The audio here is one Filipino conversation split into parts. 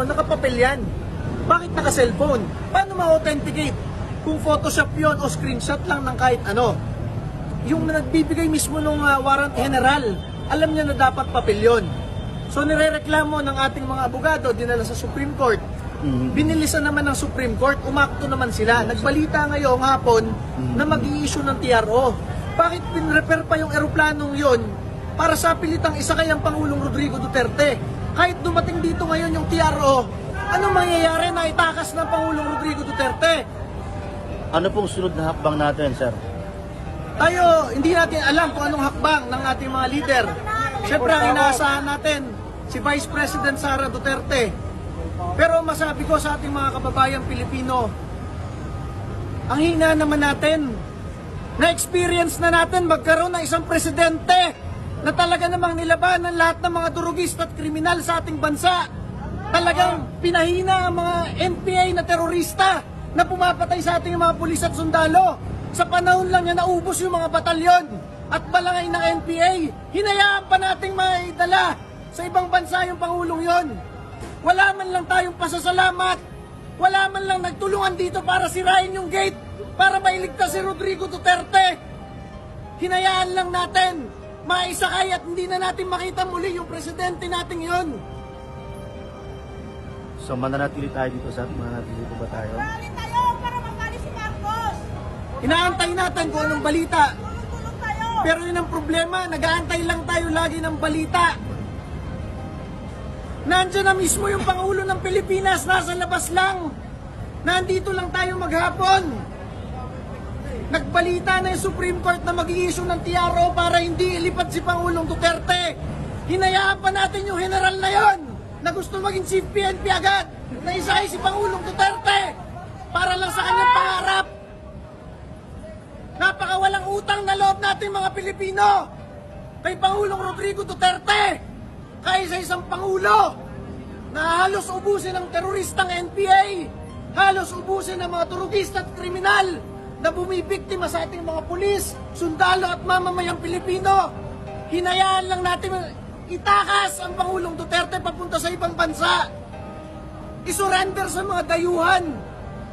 nyo, nakapapel yan. Bakit naka-cellphone? Paano ma-authenticate? Kung Photoshop yon o screenshot lang ng kahit ano. Yung nagbibigay mismo ng warrant general, alam niya na dapat papel yun. So nirereklamo ng ating mga abogado, dinala sa Supreme Court. Binilisan naman ng Supreme Court, umakto naman sila. Nagbalita ngayong hapon na mag-i-issue ng TRO. Bakit pinrepair pa yung eroplanong yon para sa pilitang isa kayang Pangulong Rodrigo Duterte? Kahit dumating dito ngayon yung TRO, anong mangyayari na itakas ng Pangulong Rodrigo Duterte? Ano pong sunod na hakbang natin, sir? Tayo, hindi natin alam kung anong hakbang ng ating mga leader. Siyempre, ang inaasahan natin, si Vice President Sara Duterte. Pero masabi ko sa ating mga kababayang Pilipino, ang hina naman natin, na-experience na natin magkaroon ng isang presidente na talaga namang nilabanan lahat ng mga durugista at kriminal sa ating bansa. Talagang pinahina ang mga NPA na terorista na pumapatay sa ating mga pulis at sundalo. Sa panahon lang niya naubos yung mga batalyon at balangay ng NPA. Hinayaan pa nating maidala sa ibang bansa yung Pangulong yon. Wala man lang tayong pasasalamat. Wala man lang nagtulungan dito para sirain yung gate para mailigtas si Rodrigo Duterte. Hinayaan lang natin maisakay at hindi na natin makita muli yung presidente nating yon. So mananatili tayo dito, sir? Mananatili po ba tayo? Rally tayo para mapali si Marcos. Inaantay natin kung anong balita. Tulong tayo. Pero yun ang problema, nag-aantay lang tayo lagi ng balita. Nandiyan na mismo yung Pangulo ng Pilipinas, nasa labas lang. Nandito lang tayo maghapon. Nagbalita na yung Supreme Court na mag-i-issue ng TRO para hindi ilipat si Pangulong Duterte. Hinayaan pa natin yung general na yon na gusto maging chief PNP agad, na isa ay si Pangulong Duterte para lang sa kanyang pangarap. Napakawalang utang na loob natin mga Pilipino kay Pangulong Rodrigo Duterte, kaysa isang Pangulo na halos ubusin ng teroristang NPA, halos ubusin ng mga turugista at kriminal na bumibiktima sa ating mga pulis, sundalo at mamamayang Pilipino. Hinayaan lang natin itakas ang Pangulong Duterte papunta sa ibang bansa. Isurrender sa mga dayuhan.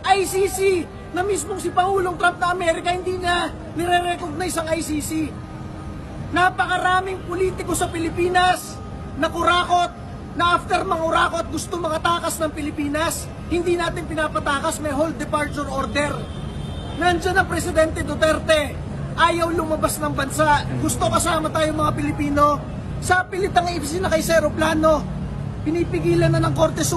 ICC na mismong si Pangulong Trump na Amerika hindi na nire-recognize ang ICC. Napakaraming politiko sa Pilipinas na kurakot, na after mangurakot gusto makatakas ng Pilipinas. Hindi natin pinapatakas, may hold departure order. Nandiyan ang Presidente Duterte, ayaw lumabas ng bansa, gusto kasama tayo mga Pilipino. Sa pilitang ipisin na kay Seroplano, pinipigilan na ng Korte Suprema.